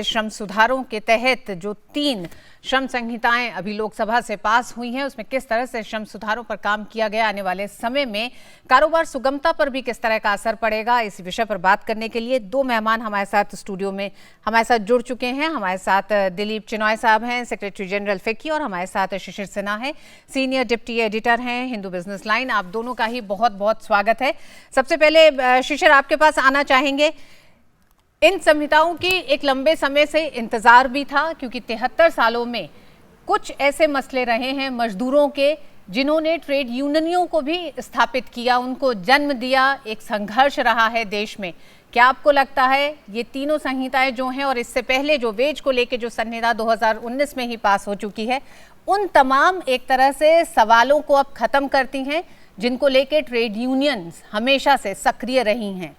श्रम सुधारों के तहत जो 3 श्रम संहिताएं अभी लोकसभा से पास हुई हैं, उसमें किस तरह से श्रम सुधारों पर काम किया गया, आने वाले समय में कारोबार सुगमता पर भी किस तरह का असर पड़ेगा, इस विषय पर बात करने के लिए 2 मेहमान हमारे साथ स्टूडियो में हमारे साथ जुड़ चुके हैं। हमारे साथ दिलीप चिनॉय साहब हैं, सेक्रेटरी जनरल फिक्की, और हमारे साथ शिशिर सिन्हा है, सीनियर डिप्टी एडिटर हैं हिंदू बिजनेस लाइन। आप दोनों का ही बहुत बहुत स्वागत है। सबसे पहले शिशिर, आपके पास आना चाहेंगे। इन संहिताओं की एक लंबे समय से इंतजार भी था, क्योंकि 73 सालों में कुछ ऐसे मसले रहे हैं मजदूरों के जिन्होंने ट्रेड यूनियनों को भी स्थापित किया, उनको जन्म दिया, एक संघर्ष रहा है देश में। क्या आपको लगता है ये तीनों संहिताएं जो हैं, और इससे पहले जो वेज को लेके जो संहिता 2019 में ही पास हो चुकी है, उन तमाम एक तरह से सवालों को अब खत्म करती हैं जिनको लेके ट्रेड यूनियंस हमेशा से सक्रिय रही हैं?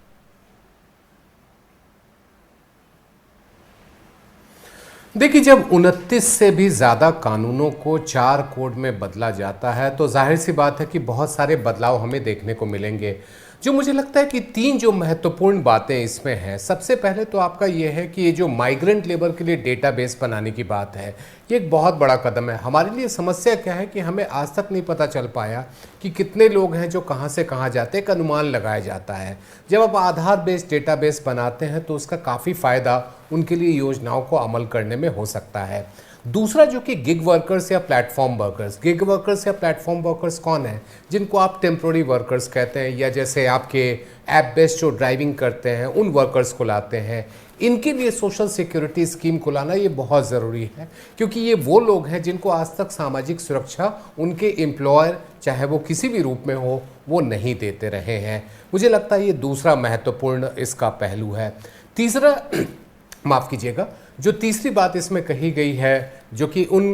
देखिए, जब 29 से भी ज़्यादा कानूनों को 4 कोड में बदला जाता है तो जाहिर सी बात है कि बहुत सारे बदलाव हमें देखने को मिलेंगे। जो मुझे लगता है कि 3 जो महत्वपूर्ण बातें इसमें हैं, सबसे पहले तो आपका ये है कि ये जो माइग्रेंट लेबर के लिए डेटाबेस बनाने की बात है, ये एक बहुत बड़ा कदम है। हमारे लिए समस्या क्या है कि हमें आज तक नहीं पता चल पाया कि कितने लोग हैं जो कहाँ से कहाँ जाते हैं, एक अनुमान लगाया जाता है। जब आप आधार बेस्ड डेटाबेस बनाते हैं तो उसका काफ़ी फ़ायदा उनके लिए योजनाओं को अमल करने में हो सकता है। दूसरा, जो कि गिग वर्कर्स या प्लेटफॉर्म वर्कर्स, गिग वर्कर्स या प्लेटफॉर्म वर्कर्स कौन है? जिनको आप टेम्प्रोरी वर्कर्स कहते हैं, या जैसे आपके ऐप बेस्ड जो ड्राइविंग करते हैं उन वर्कर्स को लाते हैं। इनके लिए सोशल सिक्योरिटी स्कीम को लाना ये बहुत ज़रूरी है, क्योंकि ये वो लोग हैं जिनको आज तक सामाजिक सुरक्षा उनके एम्प्लॉयर, चाहे वो किसी भी रूप में हो, वो नहीं देते रहे हैं। मुझे लगता है ये दूसरा महत्वपूर्ण इसका पहलू है। तीसरा माफ़ कीजिएगा, जो तीसरी बात इसमें कही गई है, जो कि उन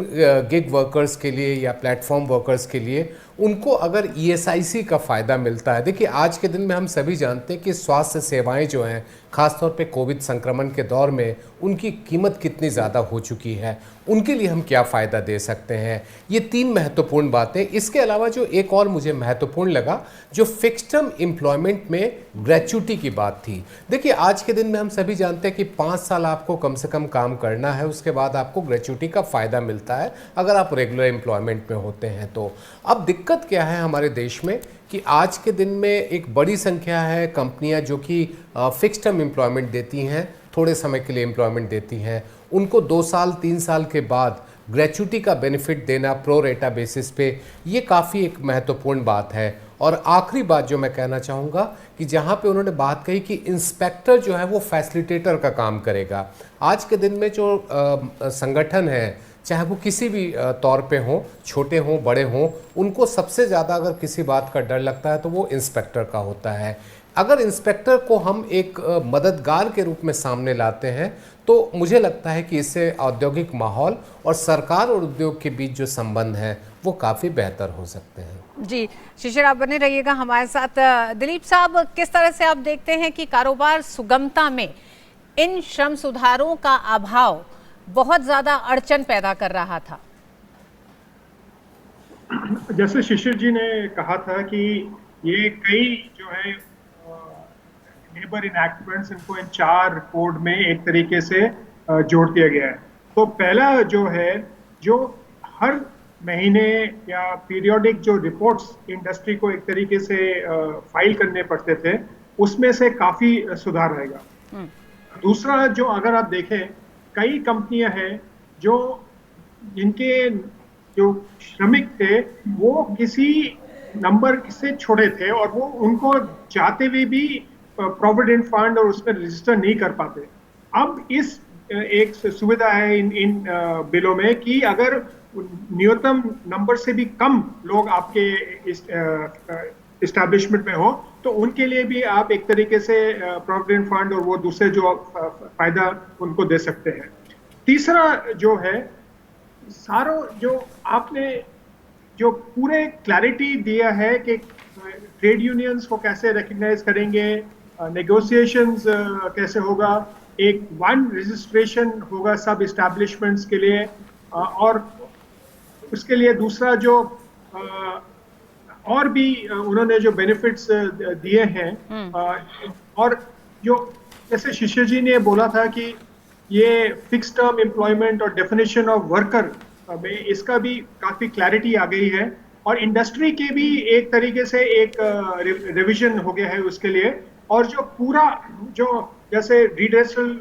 गिग वर्कर्स के लिए या प्लेटफॉर्म वर्कर्स के लिए, उनको अगर ESIC का फ़ायदा मिलता है। देखिए, आज के दिन में हम सभी जानते हैं कि स्वास्थ्य सेवाएं जो हैं, ख़ासतौर पे कोविड संक्रमण के दौर में उनकी कीमत कितनी ज़्यादा हो चुकी है, उनके लिए हम क्या फ़ायदा दे सकते हैं। ये 3 महत्वपूर्ण बातें। इसके अलावा जो एक और मुझे महत्वपूर्ण लगा, जो फिक्स्ड टर्म एम्प्लॉयमेंट में ग्रेच्युटी की बात थी। देखिए, आज के दिन में हम सभी जानते हैं कि 5 साल आपको कम से कम काम करना है, उसके बाद आपको ग्रेच्युटी का फ़ायदा मिलता है अगर आप रेगुलर एम्प्लॉयमेंट में होते हैं तो। अब दिक्कत क्या है हमारे देश में कि आज के दिन में एक बड़ी संख्या है कंपनियां जो कि फिक्स्ड टर्म एम्प्लॉयमेंट देती हैं, थोड़े समय के लिए एम्प्लॉयमेंट देती हैं। उनको 2 साल 3 साल के बाद ग्रेच्युटी का बेनिफिट देना प्रो रेटा बेसिस पे, ये काफ़ी एक महत्वपूर्ण बात है। और आखिरी बात जो मैं कहना चाहूँगा कि जहाँ पे उन्होंने बात कही कि इंस्पेक्टर जो है वो फैसिलिटेटर का काम करेगा। आज के दिन में जो संगठन है, चाहे वो किसी भी तौर पे हों, छोटे हों बड़े हों, उनको सबसे ज़्यादा अगर किसी बात का डर लगता है तो वो इंस्पेक्टर का होता है। अगर इंस्पेक्टर को हम एक मददगार के रूप में सामने लाते हैं तो मुझे लगता है कि इससे औद्योगिक माहौल और सरकार और उद्योग के बीच जो संबंध हैं वो काफ़ी बेहतर हो सकते हैं। जी शिशिर, आप बने रहिएगा हमारे साथ। दिलीप साहब, किस तरह से आप देखते हैं कि कारोबार सुगमता में इन श्रम सुधारों का अभाव बहुत ज्यादा अड़चन पैदा कर रहा था? जैसे शिशिर जी ने कहा था कि ये कई जो है लेबर इनएक्टमेंट्स, इनको इन 4 कोड में एक तरीके से जोड़ दिया गया है। तो पहला जो है, जो हर महीने या पीरियोडिक जो रिपोर्ट्स इंडस्ट्री को एक तरीके से फाइल करने पड़ते थे, उसमें से काफी सुधार आएगा। दूसरा, जो अगर आप देखें, कई कंपनियां हैं जो जिनके जो श्रमिक थे वो किसी नंबर से छोड़े थे और वो उनको चाहते हुए भी प्रोविडेंट फंड और उसमें रजिस्टर नहीं कर पाते। अब इस एक सुविधा है इन बिलों में कि अगर न्यूनतम नंबर से भी कम लोग आपके इस्टेब्लिशमेंट में हो तो उनके लिए भी आप एक तरीके से प्रोविडेंट फंड और वो दूसरे जो फायदा उनको दे सकते हैं। तीसरा जो है, सारों जो आपने जो पूरे क्लैरिटी दिया है कि ट्रेड यूनियंस को कैसे रिकग्नाइज करेंगे, नेगोशिएशंस कैसे होगा, एक वन रजिस्ट्रेशन होगा सब इस्टेब्लिशमेंट्स के लिए, और उसके लिए दूसरा जो और भी उन्होंने जो बेनिफिट्स दिए हैं, और जो जैसे शिशिर जी ने बोला था कि ये फिक्स टर्म एम्प्लॉयमेंट और डेफिनेशन ऑफ वर्कर में इसका भी काफी क्लैरिटी आ गई है, और इंडस्ट्री के भी एक तरीके से एक रिवीजन हो गया है उसके लिए। और जो पूरा जो जैसे रिड्रेसल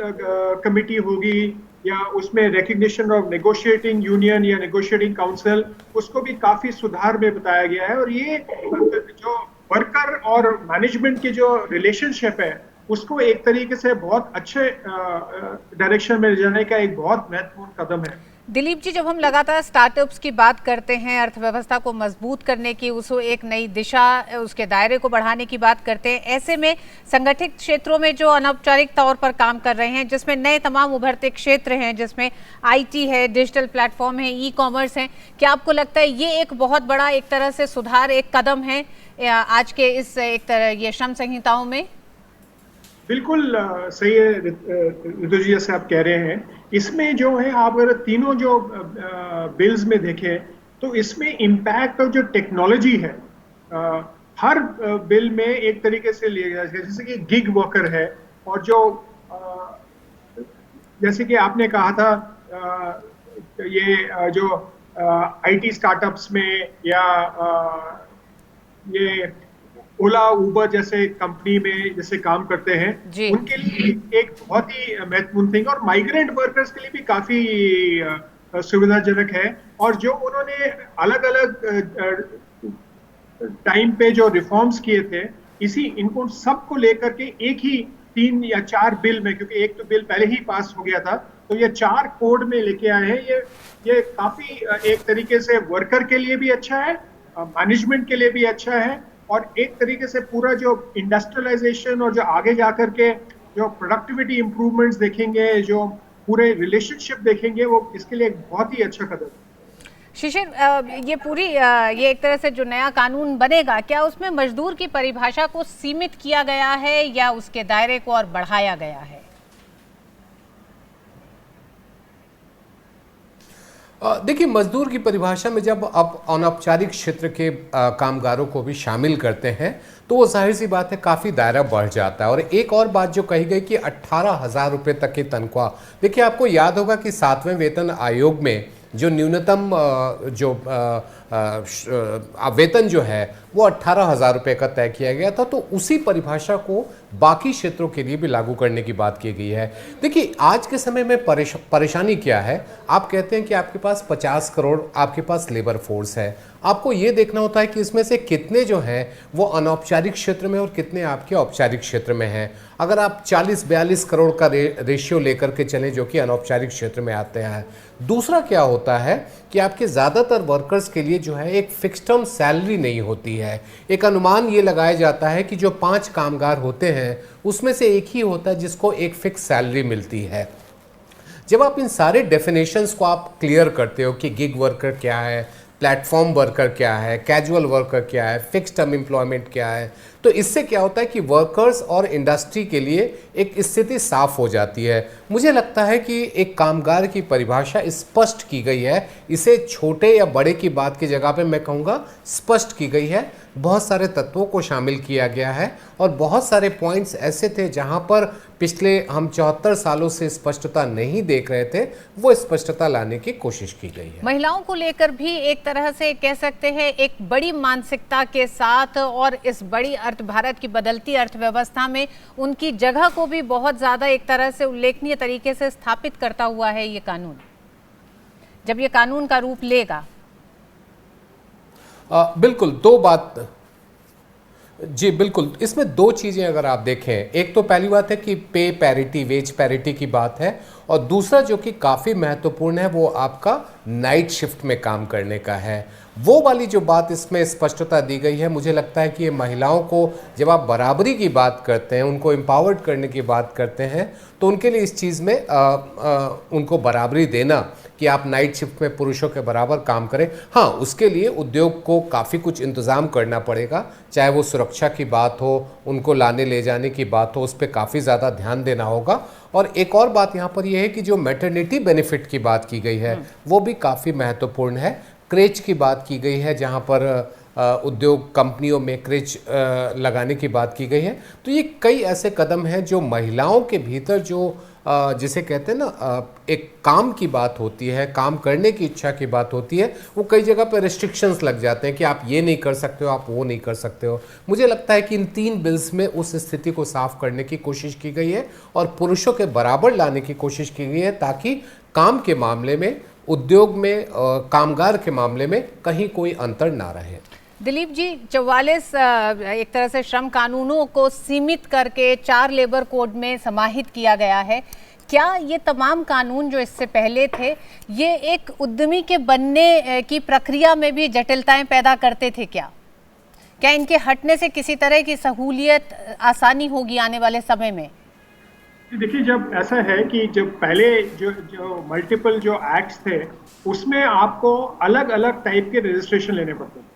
कमिटी होगी या उसमें रिकग्निशन ऑफ नेगोशिएटिंग यूनियन या नेगोशिएटिंग काउंसिल, उसको भी काफी सुधार में बताया गया है। और ये जो वर्कर और मैनेजमेंट की जो रिलेशनशिप है उसको एक तरीके से बहुत अच्छे डायरेक्शन में ले जाने का एक बहुत महत्वपूर्ण कदम है। दिलीप जी, जब हम लगातार स्टार्टअप्स की बात करते हैं, अर्थव्यवस्था को मजबूत करने की, उसको एक नई दिशा, उसके दायरे को बढ़ाने की बात करते हैं, ऐसे में संगठित क्षेत्रों में जो अनौपचारिक तौर पर काम कर रहे हैं, जिसमें नए तमाम उभरते क्षेत्र हैं, जिसमें आईटी है, डिजिटल प्लेटफॉर्म है, ई कॉमर्स है, क्या आपको लगता है ये एक बहुत बड़ा एक तरह से सुधार, एक कदम है आज के इस एक तरह ये श्रम संहिताओं में? बिल्कुल सही है ऋतु जी, जैसे आप कह रहे हैं। इसमें जो है, आप अगर तीनों जो बिल्स में देखें तो इसमें इम्पैक्ट ऑफ जो टेक्नोलॉजी है हर बिल में एक तरीके से लिया गया है। जैसे कि गिग वर्कर है, और जो जैसे कि आपने कहा था ये जो आईटी स्टार्टअप्स में या ये ओला उबर जैसे कंपनी में जैसे काम करते हैं, उनके लिए एक बहुत ही महत्वपूर्ण थिंग, और माइग्रेंट वर्कर्स के लिए भी काफी सुविधाजनक है। और जो उन्होंने अलग अलग टाइम पे जो रिफॉर्म्स किए थे, इनको सबको लेकर के एक ही 3 या 4 बिल में, क्योंकि एक तो बिल पहले ही पास हो गया था, तो ये 4 कोड में लेके आए हैं। ये काफी एक तरीके से वर्कर के लिए भी अच्छा है, मैनेजमेंट के लिए भी अच्छा है, और एक तरीके से पूरा जो इंडस्ट्रियलाइजेशन और जो आगे जाकर के जो प्रोडक्टिविटी इंप्रूवमेंट्स देखेंगे, जो पूरे रिलेशनशिप देखेंगे, वो इसके लिए एक बहुत ही अच्छा कदम है। शिशिर, ये पूरी ये एक तरह से जो नया कानून बनेगा, क्या उसमें मजदूर की परिभाषा को सीमित किया गया है या उसके दायरे को और बढ़ाया गया है? देखिए, मजदूर की परिभाषा में जब आप अनौपचारिक क्षेत्र के कामगारों को भी शामिल करते हैं तो वो जाहिर सी बात है काफ़ी दायरा बढ़ जाता है। और एक और बात जो कही गई कि 18,000 रुपये तक की तनख्वाह, देखिए आपको याद होगा कि 7वें वेतन आयोग में जो न्यूनतम जो वेतन जो है वो 18,000 रुपये का तय किया गया था, तो उसी परिभाषा को बाकी क्षेत्रों के लिए भी लागू करने की बात की गई है। देखिए, आज के समय में परेशानी क्या है, आप कहते हैं कि आपके पास 50 करोड़ आपके पास लेबर फोर्स है, आपको ये देखना होता है कि इसमें से कितने जो हैं वो अनौपचारिक क्षेत्र में और कितने आपके औपचारिक क्षेत्र में हैं। अगर आप 40-42 करोड़ का रेशियो लेकर के चलें जो कि अनौपचारिक क्षेत्र में आते हैं। दूसरा क्या होता है कि आपके ज़्यादातर वर्कर्स के लिए जो है एक फिक्स टर्म सैलरी नहीं होती है। एक अनुमान ये लगाया जाता है कि जो 5 कामगार होते हैं उसमें से एक ही होता है जिसको एक फिक्स सैलरी मिलती है। जब आप इन सारे डेफिनेशंस को आप क्लियर करते हो कि गिग वर्कर क्या है, प्लेटफॉर्म वर्कर क्या है, कैजुअल वर्कर क्या है, फिक्स टर्म एम्प्लॉयमेंट क्या है, तो इससे क्या होता है कि वर्कर्स और इंडस्ट्री के लिए एक स्थिति साफ हो जाती है। मुझे लगता है कि एक कामगार की परिभाषा स्पष्ट की गई है, इसे छोटे या बड़े की बात की जगह पे मैं कहूँगा स्पष्ट की गई है। बहुत सारे तत्वों को शामिल किया गया है और बहुत सारे पॉइंट्स ऐसे थे जहां पर पिछले हम 74 सालों से स्पष्टता नहीं देख रहे थे, वो स्पष्टता लाने की कोशिश की गई है। महिलाओं को लेकर भी एक तरह से कह सकते हैं एक बड़ी मानसिकता के साथ और इस बड़ी भारत की बदलती अर्थव्यवस्था में उनकी जगह को भी बहुत ज्यादा एक तरह से उल्लेखनीय तरीके से स्थापित करता हुआ है ये कानून, जब ये कानून का रूप लेगा। बिल्कुल, 2 बात जी, बिल्कुल, इसमें 2 चीज़ें अगर आप देखें, एक तो पहली बात है कि पे पैरिटी, वेज पैरिटी की बात है, और दूसरा जो कि काफ़ी महत्वपूर्ण है वो आपका नाइट शिफ्ट में काम करने का है। वो वाली जो बात इसमें स्पष्टता दी गई है, मुझे लगता है कि ये महिलाओं को जब आप बराबरी की बात करते हैं, उनको एम्पावर्ड करने की बात करते हैं, तो उनके लिए इस चीज़ में उनको बराबरी देना कि आप नाइट शिफ्ट में पुरुषों के बराबर काम करें। हाँ, उसके लिए उद्योग को काफ़ी कुछ इंतज़ाम करना पड़ेगा, चाहे वो सुरक्षा की बात हो, उनको लाने ले जाने की बात हो, उस पर काफ़ी ज़्यादा ध्यान देना होगा। और एक और बात यहाँ पर यह है कि जो मैटरनिटी बेनिफिट की बात की गई है वो भी काफ़ी महत्वपूर्ण है। क्रेच की बात की गई है, जहाँ पर उद्योग कंपनियों में क्रेच लगाने की बात की गई है। तो ये कई ऐसे कदम हैं जो महिलाओं के भीतर जो जिसे कहते हैं ना एक काम की बात होती है, काम करने की इच्छा की बात होती है, वो कई जगह पर रिस्ट्रिक्शंस लग जाते हैं कि आप ये नहीं कर सकते हो, आप वो नहीं कर सकते हो। मुझे लगता है कि इन 3 बिल्स में उस स्थिति को साफ करने की कोशिश की गई है और पुरुषों के बराबर लाने की कोशिश की गई है, ताकि काम के मामले में, उद्योग में, कामगार के मामले में कहीं कोई अंतर ना रहे। दिलीप जी, 44 एक तरह से श्रम कानूनों को सीमित करके 4 लेबर कोड में समाहित किया गया है। क्या ये तमाम कानून जो इससे पहले थे, ये एक उद्यमी के बनने की प्रक्रिया में भी जटिलताएं पैदा करते थे? क्या इनके हटने से किसी तरह की सहूलियत, आसानी होगी आने वाले समय में? देखिए, जब ऐसा है कि जब पहले जो मल्टीपल जो एक्ट्स थे, उसमें आपको अलग अलग टाइप के रजिस्ट्रेशन लेने पड़ते थे।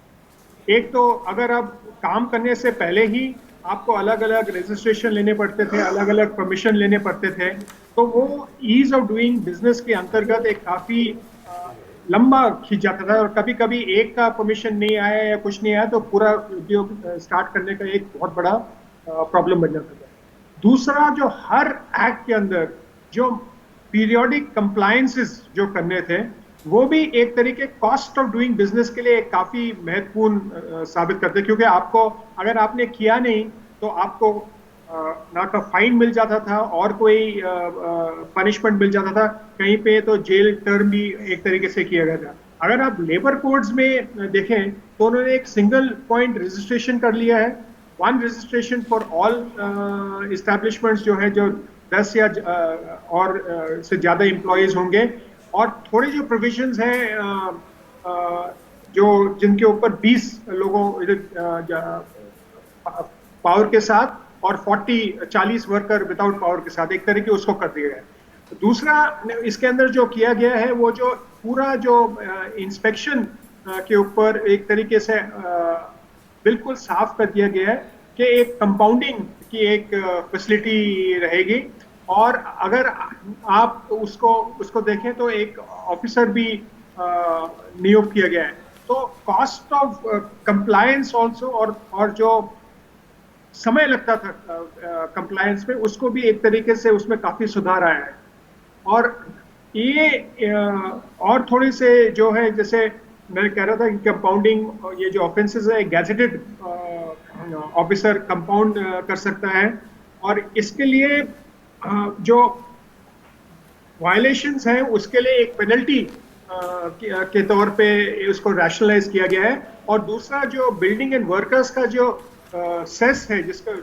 एक तो अगर आप काम करने से पहले ही आपको अलग अलग रजिस्ट्रेशन लेने पड़ते थे, अलग अलग परमिशन लेने पड़ते थे, तो वो ईज ऑफ डूइंग बिजनेस के अंतर्गत एक काफ़ी लंबा खींच जाता था। और कभी कभी एक का परमिशन नहीं आया या कुछ नहीं आया तो पूरा उद्योग स्टार्ट करने का एक बहुत बड़ा प्रॉब्लम बन जाता था। दूसरा, जो हर एक्ट के अंदर जो पीरियोडिक कंप्लायंसेस जो करने थे, वो भी एक तरीके कॉस्ट ऑफ डूइंग बिजनेस के लिए काफी महत्वपूर्ण साबित करते, क्योंकि आपको अगर आपने किया नहीं तो आपको ना तो फाइन मिल जाता था और कोई पनिशमेंट मिल जाता था, कहीं पे तो जेल टर्म भी एक तरीके से किया गया था। अगर आप लेबर कोड्स में देखें तो उन्होंने एक सिंगल पॉइंट रजिस्ट्रेशन कर लिया है, 1 रजिस्ट्रेशन फॉर ऑल एस्टैब्लिशमेंट्स जो है, जो 10 या और से ज्यादा एम्प्लॉयज होंगे। और थोड़े जो प्रोविजंस हैं जो जिनके ऊपर 20 लोगों पावर के साथ और 40 वर्कर विदाउट पावर के साथ, एक तरीके उसको कर दिया है। दूसरा, इसके अंदर जो किया गया है वो जो पूरा जो इंस्पेक्शन के ऊपर एक तरीके से बिल्कुल साफ कर दिया गया है कि एक कंपाउंडिंग की एक फैसिलिटी रहेगी। और अगर आप उसको देखें तो एक ऑफिसर भी नियुक्त किया गया है। तो कॉस्ट ऑफ कंप्लायंस ऑल्सो और जो समय लगता था कंप्लायंस में, उसको भी एक तरीके से उसमें काफी सुधार आया है। और ये और थोड़ी से जो है, जैसे मैं कह रहा था कि कंपाउंडिंग, ये जो ऑफेंसेस है, गैजेटेड ऑफिसर कंपाउंड कर सकता है। और इसके लिए जो वायलेशंस हैं उसके लिए एक पेनल्टी के तौर पे उसको रैशनलाइज किया गया है। और दूसरा, जो बिल्डिंग एंड वर्कर्स का जो सेस है, जिसका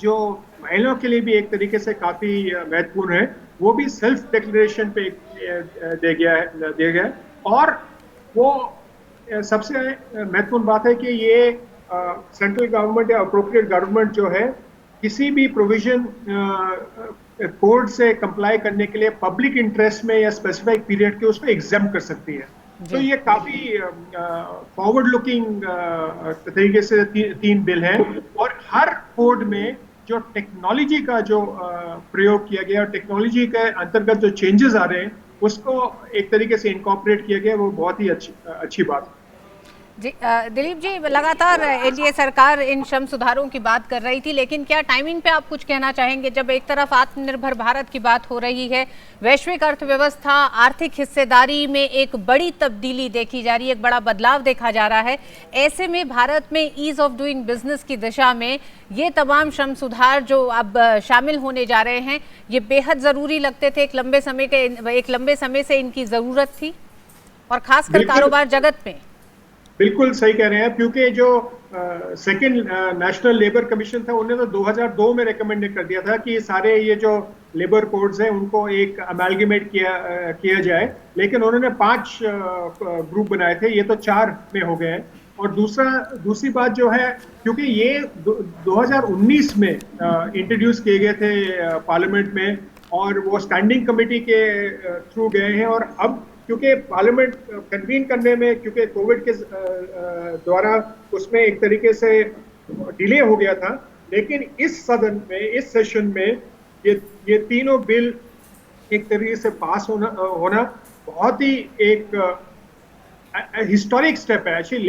जो महिलाओं के लिए भी एक तरीके से काफी महत्वपूर्ण है, वो भी सेल्फ डिक्लेरेशन पे दिया गया है। और वो सबसे महत्वपूर्ण बात है कि ये सेंट्रल गवर्नमेंट या अप्रोप्रिएट गवर्नमेंट जो है, किसी भी प्रोविजन कोड से कंप्लाई करने के लिए पब्लिक इंटरेस्ट में या स्पेसिफिक पीरियड के उसको एग्जाम कर सकती है। तो ये काफी फॉरवर्ड लुकिंग तरीके से 3 बिल हैं। और हर कोड में जो टेक्नोलॉजी का जो प्रयोग किया गया और टेक्नोलॉजी के अंतर्गत जो चेंजेस आ रहे हैं, उसको एक तरीके से इनकॉर्पोरेट किया गया, वो बहुत ही अच्छी बात है। जी दिलीप जी, लगातार एनडीए सरकार इन श्रम सुधारों की बात कर रही थी, लेकिन क्या टाइमिंग पे आप कुछ कहना चाहेंगे? जब एक तरफ आत्मनिर्भर भारत की बात हो रही है, वैश्विक अर्थव्यवस्था, आर्थिक हिस्सेदारी में एक बड़ी तब्दीली देखी जा रही है, एक बड़ा बदलाव देखा जा रहा है, ऐसे में भारत में ईज ऑफ डूइंग बिजनेस की दिशा में ये तमाम श्रम सुधार जो अब शामिल होने जा रहे हैं, ये बेहद ज़रूरी लगते थे? एक लंबे समय से इनकी ज़रूरत थी, और खासकर कारोबार जगत में। बिल्कुल सही कह रहे हैं, क्योंकि जो सेकंड नेशनल लेबर कमीशन था, उन्होंने तो 2002 में रेकमेंड कर दिया था कि सारे ये जो लेबर कोड्स हैं उनको एक अमेलगेमेट किया जाए, लेकिन उन्होंने 5 ग्रुप बनाए थे, ये तो 4 में हो गए हैं। और दूसरी बात जो है, क्योंकि ये 2019 में इंट्रोड्यूस किए गए थे पार्लियामेंट में, और वो स्टैंडिंग कमेटी के थ्रू गए हैं। और अब क्योंकि पार्लियामेंट कन्वीन करने में, क्योंकि कोविड के द्वारा उसमें एक तरीके से डिले हो गया था, लेकिन इस सदन में, इस सेशन में ये तीनों बिल एक तरीके से पास होना बहुत ही एक हिस्टोरिक स्टेप है। एक्चुअली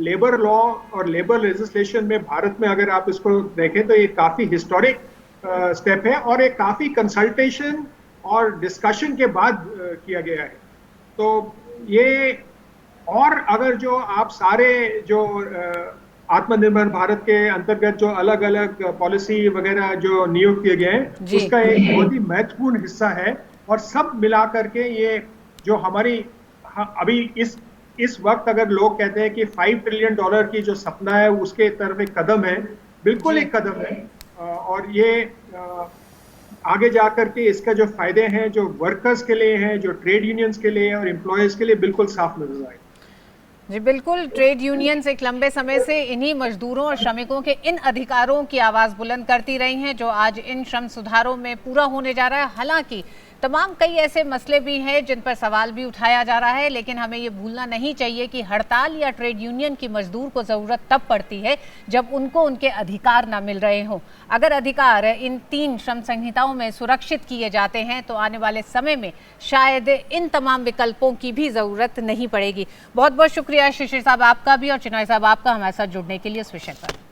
लेबर लॉ और लेबर लेजिस्लेशन में भारत में अगर आप इसको देखें तो ये काफी हिस्टोरिक स्टेप है और एक काफी कंसल्टेशन और डिस्कशन के बाद किया गया है। तो ये, और अगर जो आप सारे जो आत्मनिर्भर भारत के अंतर्गत जो अलग अलग पॉलिसी वगैरह जो नियुक्त किए गए हैं, उसका एक बहुत ही महत्वपूर्ण हिस्सा है। और सब मिला करके ये जो हमारी अभी इस वक्त अगर लोग कहते हैं कि $5 ट्रिलियन की जो सपना है उसके तरफ एक कदम है, बिल्कुल एक कदम है। और ये आगे जाकर के इसका जो फायदे हैं जो वर्कर्स के लिए हैं, जो ट्रेड यूनियंस के लिए और एम्प्लॉयज के लिए बिल्कुल साफ नजर आए। जी बिल्कुल, ट्रेड यूनियंस एक लंबे समय से इन्हीं मजदूरों और श्रमिकों के इन अधिकारों की आवाज बुलंद करती रही हैं जो आज इन श्रम सुधारों में पूरा होने जा रहा है। हालांकि तमाम कई ऐसे मसले भी हैं जिन पर सवाल भी उठाया जा रहा है, लेकिन हमें ये भूलना नहीं चाहिए कि हड़ताल या ट्रेड यूनियन की मजदूर को ज़रूरत तब पड़ती है जब उनको उनके अधिकार ना मिल रहे हों। अगर अधिकार इन 3 श्रम संहिताओं में सुरक्षित किए जाते हैं तो आने वाले समय में शायद इन तमाम विकल्पों की भी ज़रूरत नहीं पड़ेगी। बहुत बहुत शुक्रिया शिशिर साहब आपका भी और चिनॉय साहब आपका हमारे साथ जुड़ने के लिए इस विषय पर।